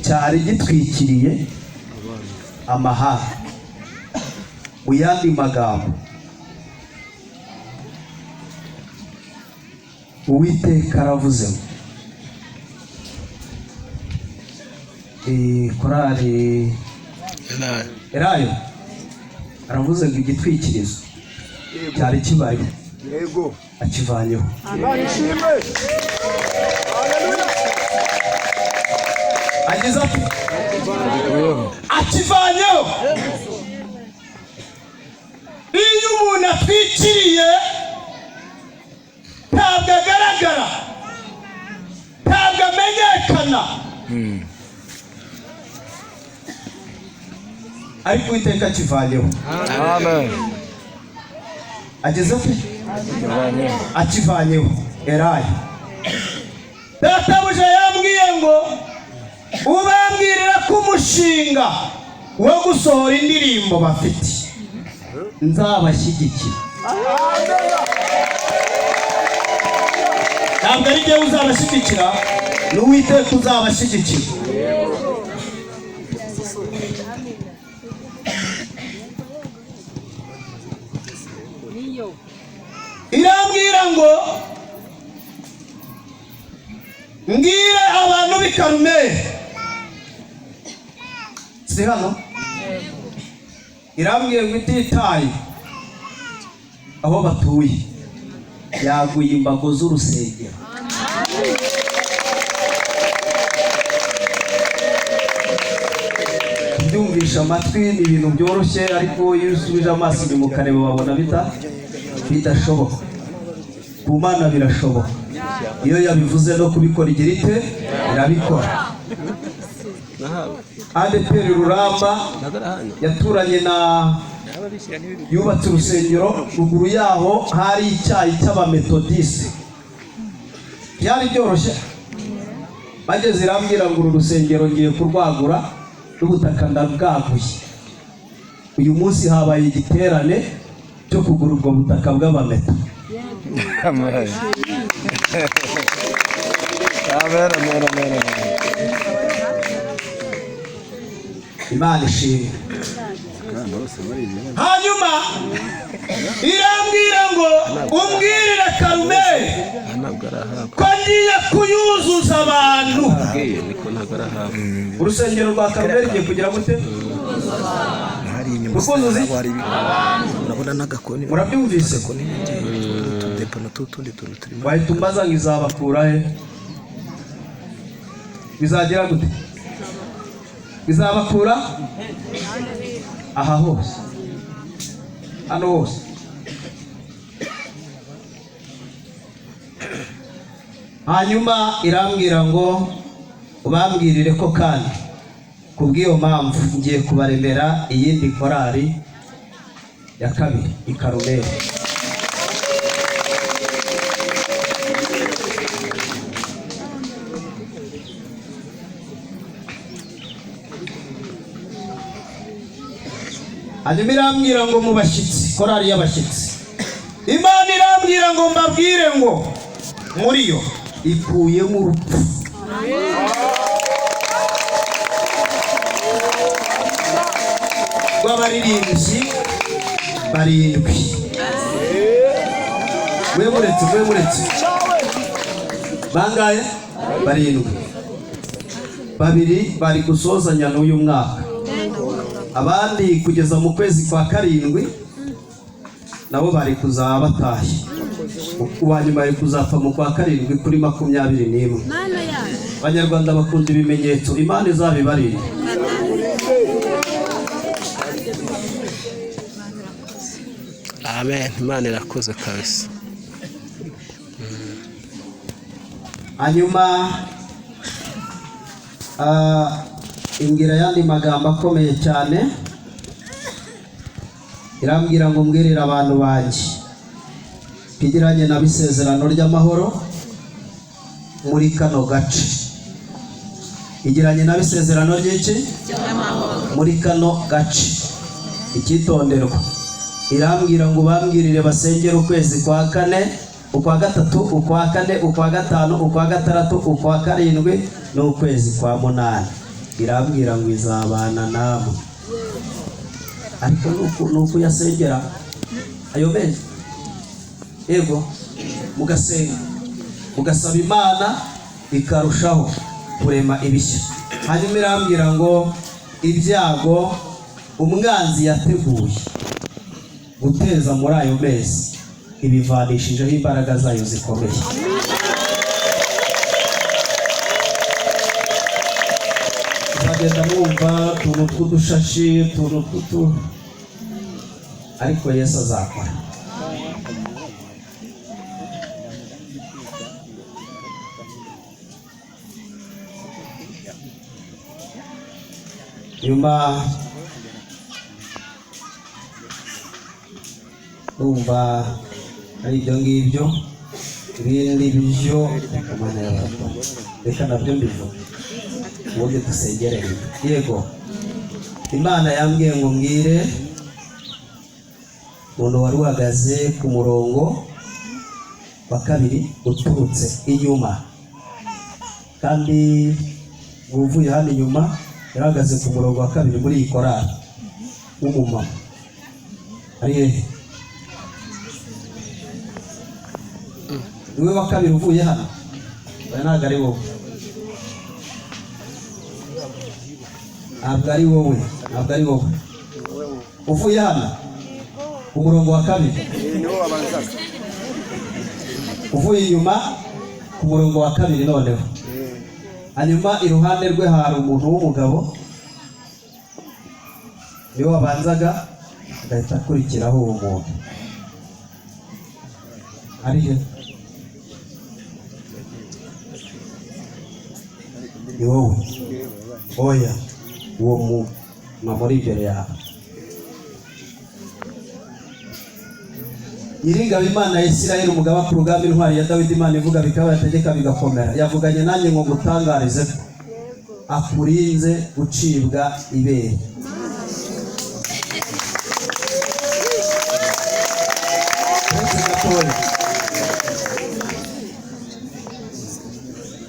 cyari gitwikiriye amahanga. Mu yandi magambo, Uwiteka aravuze ngo korari Erayo aravuze ngo igitwikirizo cyari kibaye yego akivanyeho. Ageze ati akivanyeho. Iyo umuntu atwikiriye ntabwo agaragara, ntabwo amenyekana, ariko Uwiteka akivanyeho. Amen. Ageze ati akivanyeho. Erayo databuja yambwiye ngo ubambwirira ko umushinga wo gusohora indirimbo bafite nzabashyigikira. Ntabwo ari jyewe uzabashyigikira, ni Uwiteka uzabashyigikira. Irambwira ngo mbwire abantu b'i Karumeli, si hano? Irambwira ngo ititaye aho batuye yaguye imbago z'urusengero. Byumvisha amatwi ni ibintu byoroshye, ariko iyo usubije amaso inyuma ukareba babona bidashoboka. Ku Mana birashoboka. Iyo yabivuze no kubikora igira ite irabikora. ADPR Ruramba yaturanye na yubatse urusengero, ruguru yaho hari icyayi cy'abametodiste. Byari byoroshye. Bageze irambwira ngo uru rusengero ngiye kurwagura n'ubutaka ndabwaguye. Uyu munsi habaye igiterane cyo kugura ubwo butaka bw'abameto. Amen. Amen. Imana ishimwe. Hanyuma irambwira ngo umbwirire Karumeli ko ngiye kuyuzuza abantu. Urusengero rwa Karumeli ngiye kugira gute? Murabyumvise? Wahita umbaza ngo izabakura he? Bizagira gute? Bizabakura aha hose, hano hose. Hanyuma irambwira ngo ubambwirire ko kandi kubw'iyo mpamvu ngiye kubaremera iyindi korari ya kabiri i Karumeli. Hanyuma irambwira ngo mu bashyitsi, korari y'abashyitsi, Imana irambwira ngo mbabwire ngo muri yo ikuyemo urupfu. Rw'abaririmbyi barindwi. Muretse bangaye? Barindwi. Babiri bari gusozanya n'uyu mwaka, abandi kugeza mu kwezi kwa karindwi nabo bari kuzaba bataye. Uwanyuma bari kuzapfa mu kwa karindwi kuri 21. Abanyarwanda bakunda ibimenyetso, Imana izabibarinde. Amen. Imana irakoze kabisa. Hanyuma ingira yandi magambo akomeye cyane. Irambwira ngo mbwirire abantu banjye kigiranye na bisezerano ry'amahoro muri kano gace. Igiranye na bisezerano ry'iki muri kano gace. Ikitonderwa, irambwira ngo bambwirire basengera ukwezi kwa kane, ukwa gatatu, ukwa kane, ukwa gatanu, ukwa gatandatu, ukwa karindwi n'ukwezi kwa munani. irambwira ngo izabana namwe, ariko nuko yasengera ayo mezi yego mugasenga mugasaba Imana ikarushaho kurema ibishya. Hanyuma irambwira ngo ibyago umwanzi yateguye guteza muri ayo mezi ibivanishijeho imbaraga zayo zikomeye. Uzagenda mwumva utuntu tw'udushashi, utuntu ariko Yesu azakora. Nyuma numva ari ibyo ngibyo, ibindi byo Imana yabato reka nabyo mbivuga ubundi dusengerere. Yego Imana yambwiye ngo mbwire umuntu wari uhagaze ku murongo wa kabiri uturutse inyuma, kandi uvuye hano inyuma yarahagaze ku murongo wa kabiri muri iyi korali w'umumama. Ari niwe wa kabiri uvuye hano, ntabwo ari wowe, ntabwo ari wowe, ntabwo ari wowe uvuye hano ku murongo wa kabiri, uvuye inyuma ku murongo wa kabiri. Noneho hanyuma iruhande rwe hari umuntu w'umugabo, niwe wabanzaga agahita akurikiraho uwo muntu. Arihe? Ni wowe? Oya, uwo muntu muri imbere yawe. Nyir'ingabo Imana ya Isirayeli, umugaba ku rugamba, intwari ya Dawidi, Imana ivuga bikaba, yategeka bigakomera, yavuganye nanjye ngo ngutangarize ko akurinze gucibwa ibere.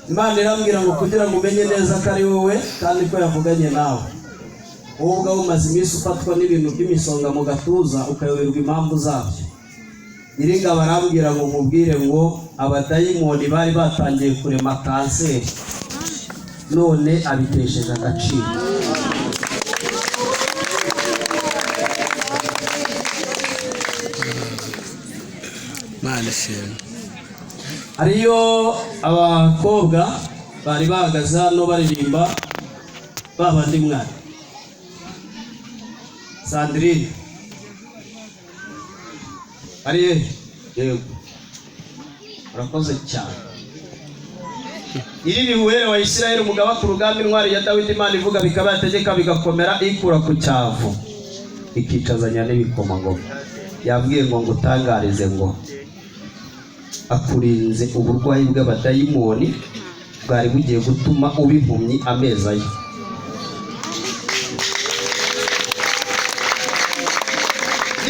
Imana irambwira ngo kugira ngo umenye neza ko ari wowe kandi ko yavuganye nawe, wowe ubwawe umaze iminsi ufatwa n'ibintu by'imisonga mu gatuza ukayoberwa impamvu zabyo. Nyir'ingabo arambwira ngo mubwire ngo abadayimoni bari batangiye kurema kanseri, none abitesheje agaciro. Ariyo abakobwa bari bahagaze hano baririmba, babandi mwana Sandrine ariye. Yego urakoze cyane. Iri ni Uwera wa Isirayeli, umugaba ku rugamba, intwari ya Dawidi, Imana ivuga bikaba, yategeka bigakomera, ikura ku cyavu ikicazanya n'ibikomangoma. Yabwiye ngo ngutangarize ngo akurinze uburwayi bw'abadayimoni bwari bugiye gutuma uba impumyi amezi ayo.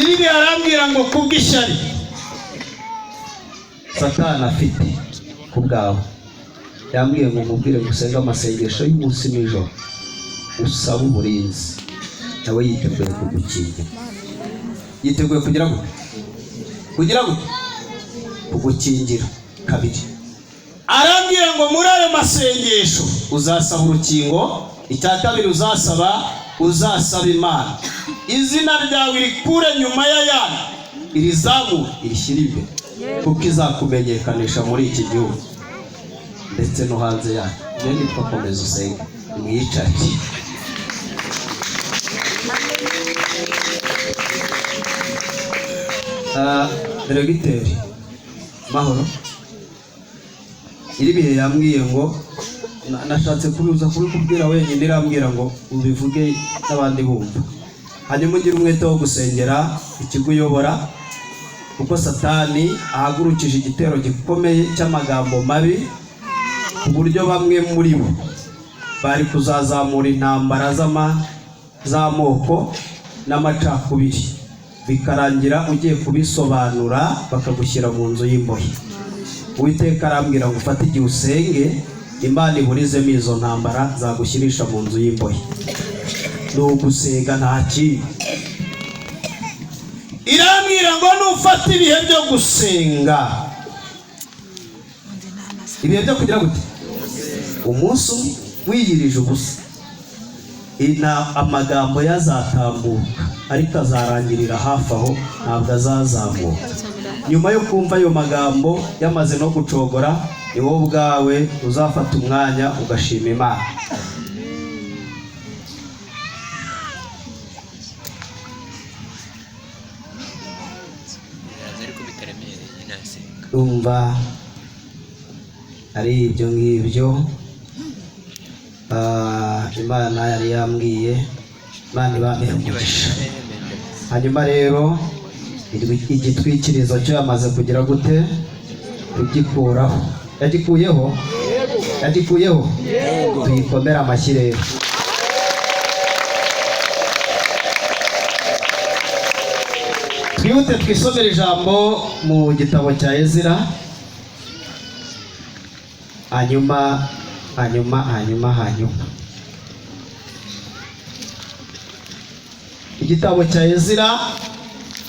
Iri arambwira ngo kubw'ishyari Satani afite ku bwawe, yambwiye ngo mubwire gusenga amasengesho y'umunsi n'ijoro, usaba uburinzi, nawe yiteguye kugukingira. Yiteguye kugira ngo kugukingira kabiri. Arambwira ngo muri ayo masengesho uzasaba urukingo, icya kabiri uzasaba Imana izina ryawe rikure nyuma y'ayandi, irizamu irishyira imbere, kuko izakumenyekanisha muri iki gihugu ndetse no hanze yacu. Njye nitwa komeza usenge, mwicare. Diregiteri Mahoro, iri bihe yambwiye ngo nashatse kubiza kubikubwira wenyine, irambwira ngo ubivuge n'abandi bumva, hanyuma ugire umwete wo gusengera ikigo uyobora, kuko Satani ahagurukije igitero gikomeye cy'amagambo mabi, ku buryo bamwe muri bo bari kuzazamura intambara z'amoko n'amacakubiri, bikarangira ugiye kubisobanura bakagushyira mu nzu y'imbohe. Uwiteka arambwira ngo ufate igihe usenge Imana iburizemo izo ntambara zagushyirisha mu nzu y'imbohe. Ni ugusenga nta kindi. Irambwira ngo nufata ibihe byo gusenga, ibihe byo kugira gute, umunsi wiyirije ubusa, amagambo yazatambuka ariko azarangirira hafi aho, ntabwo azazamuka. Nyuma yo kumva ayo magambo yamaze no gucogora, ni wowe ubwawe uzafata umwanya ugashima Imana. Umva ari ibyo ngibyo Imana yari yambwiye, Imana ibamire umugisha. Hanyuma rero igitwikirizo cyo yamaze kugira gute kugikuraho. Yagikuyeho? Yagikuyeho? Tuyikomere amashyi rero. Twihute twisomere ijambo mu gitabo cya Ezira. Hanyuma igitabo cya Ezira,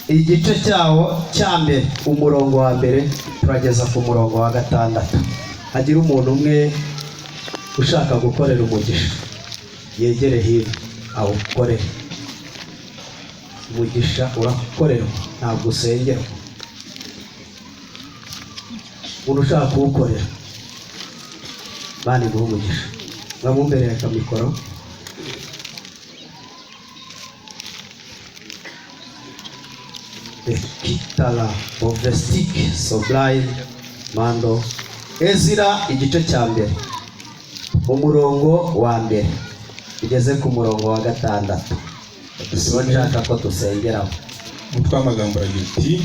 igice cyawo cya mbere, umurongo wa mbere turageza ku murongo wa 6. Hagira umuntu umwe ushaka gukorera umugisha, yegere hino awukorere. Umugisha urakorerwa, ntabwo usengerwa. Umuntu ushaka kuwukorera, Imana iguhe umugisha. Mwamumbereye akamikoro. Kitala Ovestik Soblai Mando. Ezira igice cya mbere, umurongo wa mbere ugeze ku murongo wa 6. Nshaka ko dusengeraho. Umutwe w'amagambo aragira ati: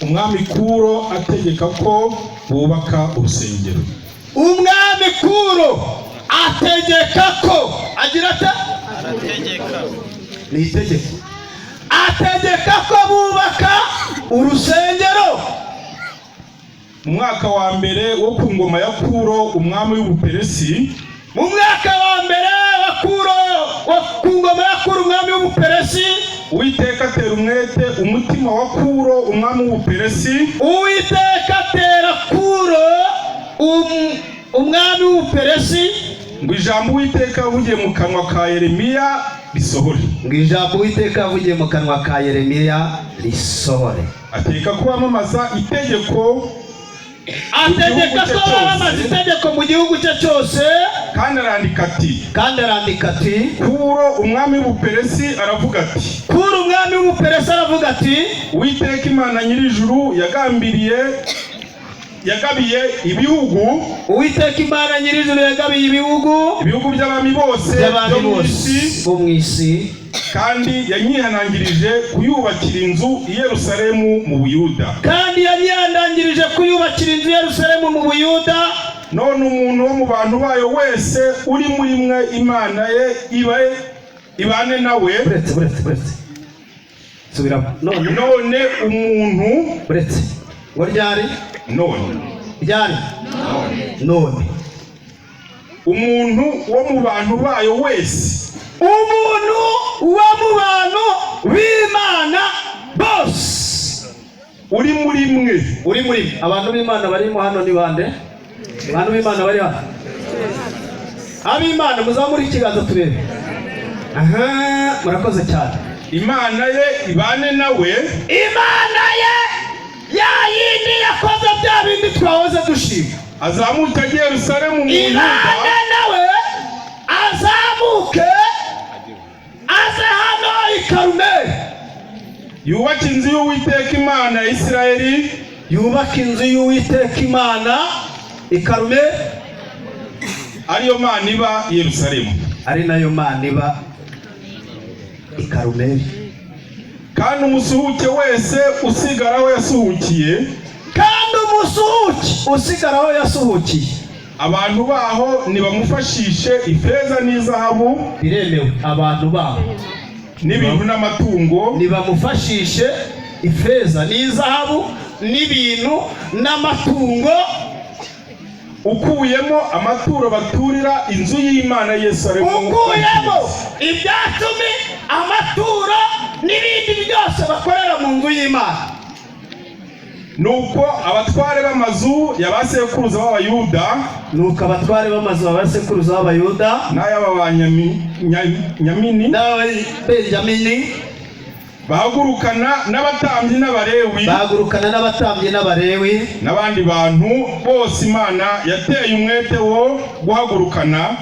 umwami Kuro ategeka ko bubaka urusengero. Umwami Kuro ategeka ko agira ate? Arategeka. Ni itegeko. Ategeka ko bubaka urusengero. Mu mwaka wa mbere wo ku ngoma ya Kuro umwami w'Ubuperesi, mu mwaka wa mbere wa Kuro wo ku ngoma ya Kuro umwami w'Ubuperesi, Uwiteka atera umwete umutima wa Kuro umwami w'Ubuperesi. Uwiteka atera Kuro umwami w'Ubuperesi, ngo ijambo Uwiteka yavugiye mu kanwa ka Yeremiya risohore. Ngo ijambo Uwiteka yavugiye mu kanwa ka Yeremiya risohore. Ategeka ko bamamaza itegeko, ategeka ko bamamaza itegeko mu gihugu cye cyose. Kandi arandika ati Kuro umwami w'Ubuperesi aravuga ati, Kuro umwami w'Ubuperesi aravuga ati, Uwiteka Imana nyir'ijuru yagabiye ibihugu. Uwiteka Imana nyir'ijuru yagabiye ibihugu by'abami bose bo mu isi, kandi yanyihanangirije kuyubakira inzu i Yerusalemu mu Buyuda. None umuntu wo mu bantu bayo wese uri muri mwe Imana ye ibane nawe. None umuntu ngo ryari? None umuntu wo mu bantu bayo wese, umuntu wo mu bantu b'Imana bose uri muri mwe. Abantu b'Imana barimo hano ni bande? Abantu b'Imana bari hano, ab'Imana muzamure ikiganza turebe. Aha, murakoze cyane. Imana ye ibane nawe. Imana ye ya yindi yakoze bya bindi twahoze dushima. Azamuke ajye Yerusalemu mu Buyuda. Imana nawe azamuke aze hano i Karumeli. Yubaka inzu y'Uwiteka Imana ya Isirayeli. Yubaka inzu y'Uwiteka Imana i Karumeli, ariyo Mana iba i Yerusalemu. Ari nayo Mana iba i Karumeli. Kandi umusuhuke wese usigaraho yasuhukiye. Abantu baho nibamufashishe ifeza n'izahabu. Biremewe. Abantu baho n'ibintu n'amatungo. Nibamufashishe ifeza n'izahabu n'ibintu n'amatungo. ukuyemo amaturo baturira inzu y'Imana Yerusalemu, ukuyemo ibyacumi, amaturo n'ibindi byose bakorera mu nzu y'Imana. nuko abatware b'amazu y'abasekuruza b'Abayuda, nuko abatware b'amazu b'abasekuruza b'Abayuda n'ay'Abanyamini n'Ababenjamini bahagurukana n'abatambyi n'Abalewi n'abandi bantu bose Imana yateye umwete wo guhagurukana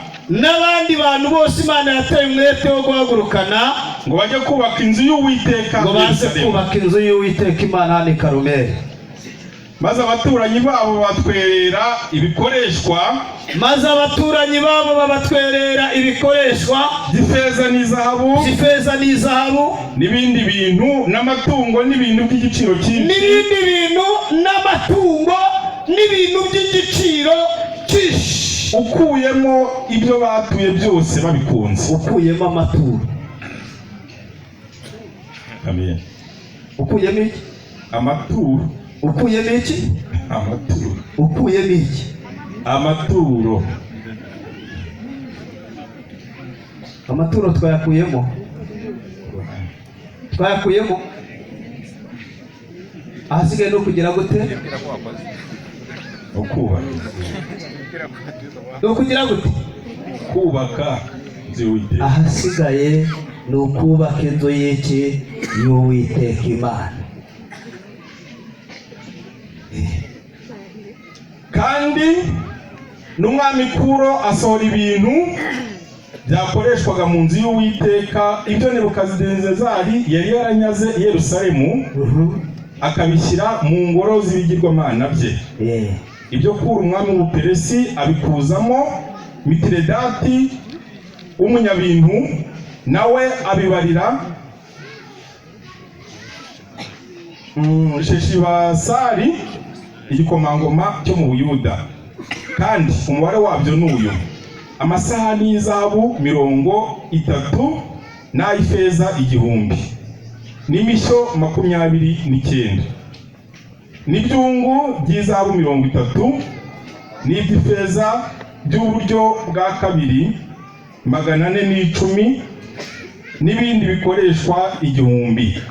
ngo bajye kubaka inzu y'Uwiteka Imana hano i Karumeli. maze abaturanyi babo batwerera ibikoresho by'ifeza n'izahabu n'ibindi bintu n'amatungo n'ibintu by'igiciro cyinshi, ukuyemo ibyo batuye byose babikunze, ukuyemo amaturo. Amen. Ukuyemo iki? Amaturo. Ukuyemo iki? Amaturo. Ukuyemo iki? Amaturo. Amaturo twayakuyemo ahasigaye no kugira gute? No kugira gute? Kubaka inzu y'Uwiteka. Ahasigaye ni ukubaka inzu y'Uwiteka Imana. Kandi n'umwami Kuro asohora ibintu byakoreshwaga mu nzu y'Uwiteka, ibyo Nebukadinezari yari yaranyaze i Yerusalemu, akabishyira mu ngoro z'ibigirwamana bye. Ibyo Kuro umwami w'Ubuperesi abikuzamo Mitiredati w'umunyabintu, nawe abibarira Sheshibasari igikomangoma cyo mu Buyuda, kandi umubare wabyo n'uyu: amasahani y'izahabu 30 n'ay'ifeza 1000 n'imishyo 29 n'ibyungu by'izahabu 30 n'iby'ifeza by'uburyo bwa kabiri 410 n'ibindi bikoreshwa 1000.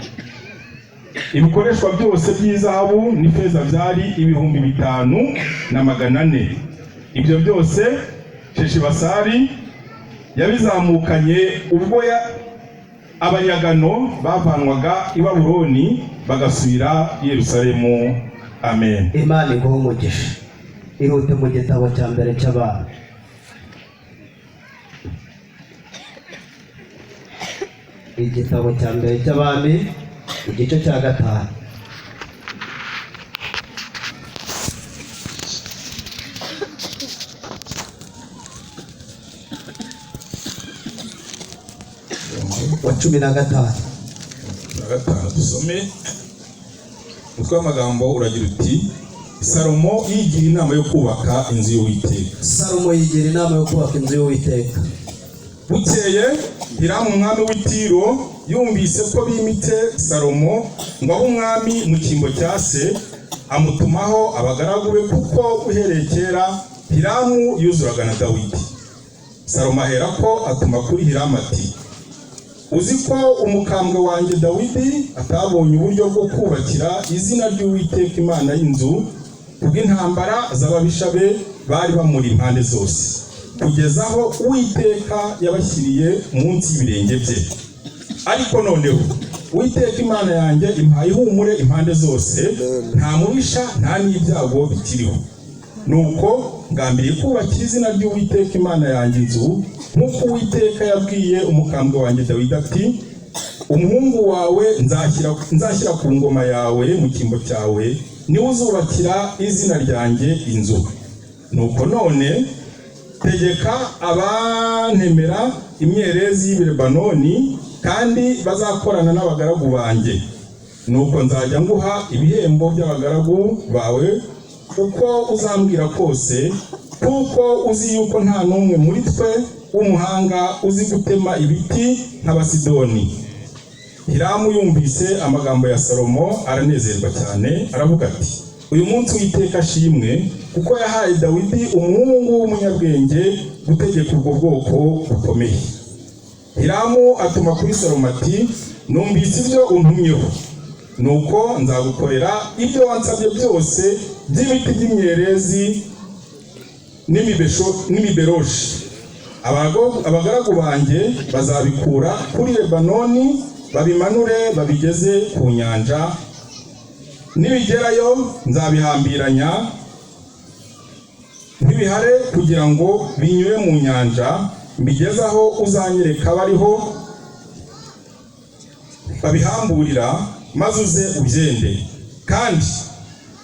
Ibikoreshwa byose by'izahabu n'ifeza byari 5400. Ibyo byose Sheshibasari yabizamukanye ubwo abanyagano bavanwaga i Babuloni bagasubira i Yerusalemu. Amen. Imana iguhe umugisha. Irute mu gitabo cya mbere cy'Abami. Igitabo cya mbere cy'Abami, igice cya 5. wa 15. Dusome utwo amagambo uragira uti: Salomo yigira inama yo kubaka inzu y'Uwiteka. Salomo yigira inama yo kubaka inzu y'Uwiteka. Bukeye Hiramu umwami w'i Tiro yumvise ko bimite Salomo ngo abe umwami mu cyimbo cya se, amutumaho abagaragu be, kuko uhereye kera Hiramu yuzuraga na Dawidi. Salomo aherako atuma kuri Hiramu ati: uzi ko umukambwe wanjye Dawidi atabonye uburyo bwo kubakira izina ry'Uwiteka Imana y'inzu, kubw'intambara z'ababisha be bari bamuri impande zose, kugeza aho Uwiteka yabashyiriye munsi y'ibirenge bye. Ariko noneho Uwiteka Imana yanjye impaye ihumure impande zose, nta mubisha nta n'ibyago bikiriho. Nuko ngambiriye kubakira izina ry'Uwiteka Imana yanjye inzu, nk'uko Uwiteka yabwiye umukambwe wanjye Dawidi ati: umuhungu wawe nzashyira ku ngoma yawe mu cyimbo cyawe, niwe uzubakira izina ryanjye inzu. Nuko none tegeka abantemera imyerezi y'i Lebanoni, kandi bazakorana n'abagaragu banjye. Nuko nzajya nguha ibihembo by'abagaragu bawe uko uzambwira kose, kuko uzi yuko nta n'umwe muri twe w'umuhanga uzi gutema ibiti nk'Abasidoni. Hiramu yumvise amagambo ya Salomo aranezerwa cyane, aravuga ati: uyu munsi w'iteka ashimwe kuko yahaye Dawidi umuhungu w'umunyabwenge gutegeka ubwo bwoko bukomeye. Hiramu atuma kuri Salomo ati numvise ibyo untumyeho, nuko nzagukorera ibyo wansabye byose by'ibiti by'imyerezi n'imiberoshi. Abagaragu banjye bazabikura kuri Lebanoni babimanure babigeze ku nyanja, nibigerayo nzabihambiranya nk'ibihare kugira ngo binyure mu nyanja, mbigeze aho uzanyereka bariho babihamburira, maze uze ubyende. Kandi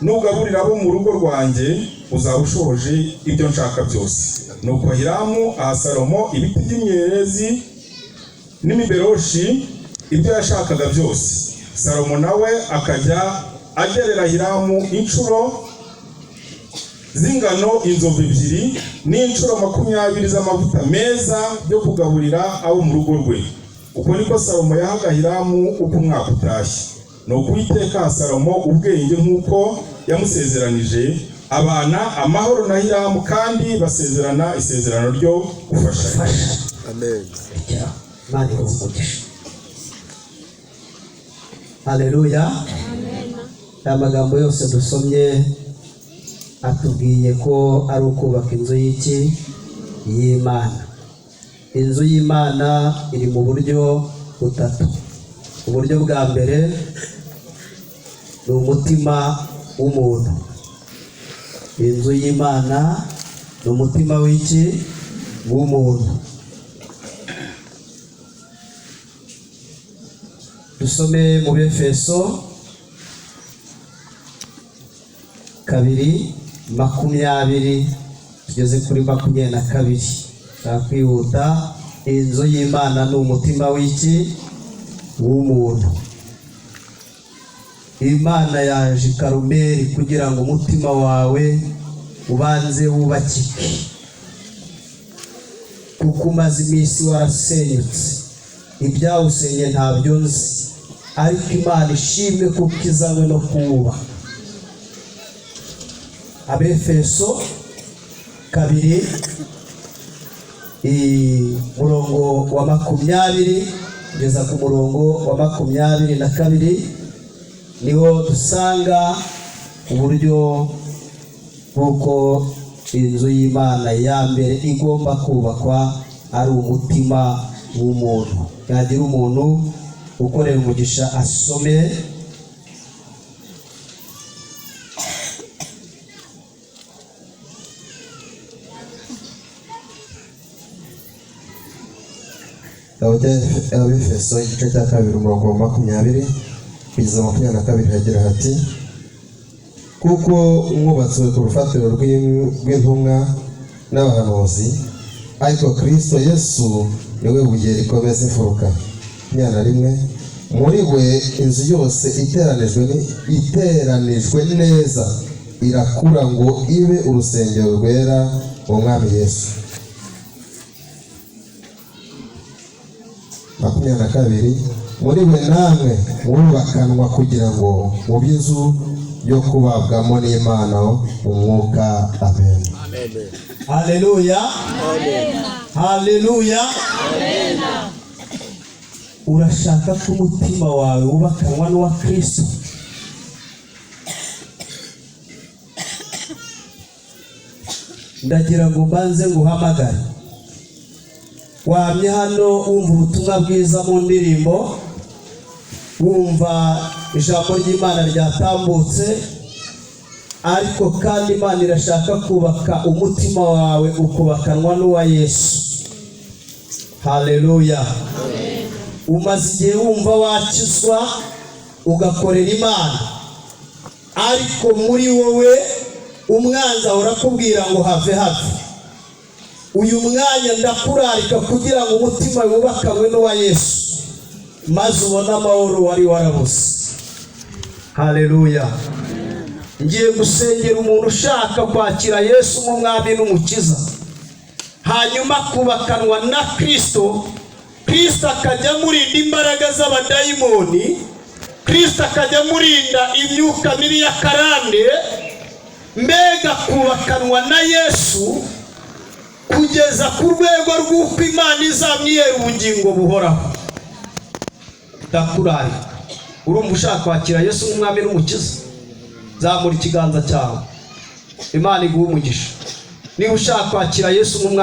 nugaburira abo mu rugo rwanjye uzaba ushoje ibyo nshaka byose. Nuko Hiramu aha Salomo ibiti by'imyerezi n'imiberoshi, ibyo yashakaga byose. Salomo nawe akajya agerera Hiramu inshuro z'ingano inzovu 2 n'inshuro 20 z'amavuta meza yo kugaburira abo mu rugo rwe. Uko niko Salomo yahaga Hiramu uko umwaka utashye. Nuko Uwiteka Salomo ubwenge nk'uko yamusezeranije, abana amahoro na Hiramu, kandi basezerana isezerano ryo gufashanya. Amen. Mani umugisha. Haleluya. Amen. Amagambo yose dusomye atubwiye ko ari ukubaka inzu y'Imana. Inzu y'Imana iri mu buryo butatu. Uburyo bwa mbere ni umutima w'umuntu. Inzu y'Imana ni umutima w'umuntu. Dusome mu Befeso 2:20 tugeze kuri 22. Kwihuta. Inzu y'Imana ni umutima w'umuntu. Imana yaje Karumeli kugira ngo umutima wawe ubanze wubakike, kuko umaze iminsi warasenyutse, ibyawusenye ntabyo nzi, ariko Imana ishimwe kuko izanywe no kuwubaka. Abefeso 2 murongo wa 20 kugeza ku murongo wa 22 niho dusanga uburyo bw'uko inzu y'Imana ya mbere igomba kubakwa ari umutima w'umuntu. Yagira umuntu ukorera umugisha asome Abefeso igice cya 2 umurongo wa 20 kugeza 22 hagira hati kuko mwubatswe ku rufatiro rw'intumwa n'abahanuzi, ariko Kristo Yesu niwe buye rikomeza imfuruka. 21 muri we inzu yose iteranijwe neza irakura ngo ibe urusengero rwera mu Mwami Yesu. 22 muri we namwe mwubakanwa kugira ngo mube inzu yo kubabwamo n'Imana umwuka. Amen. Haleluya. Haleluya. Urashaka ko umutima wawe wubakanwa n'uwa Kristo? Ndagira ngo mbanze nguhamagare. Wamye hano wumva ubutumwa bwiza mu ndirimbo, wumva ijambo ry'Imana ryatambutse, ariko kandi Imana irashaka kubaka umutima wawe ukubakanwa n'uwa Yesu. Haleluya. Umaze igihe wumva wakizwa ugakorera Imana, ariko muri wowe umwanzi urakubwira ngo have. Uyu mwanya ndakurarika kugira ngo umutima wubakanwe n'uwa Yesu, maze ubone amahoro wari warabuze. Haleluya. Ngiye gusengera umuntu ushaka kwakira Yesu nk'umwami n'umukiza, hanyuma kubakanwa na Kristo akajya amurinda imbaraga z'abadayimoni, Kristo akajya amurinda imyuka mibi ya karande, mbega kubakanwa na Yesu kugeza ku rwego rw'uko Imana izamwihera ubugingo buhoraho. Ndakurari, urumva ushaka kwakira Yesu nk'umwami n'umukiza, zamura ikiganza cyawe, Imana iguhe umugisha. Niba ushaka kwakira Yesu nk'umwami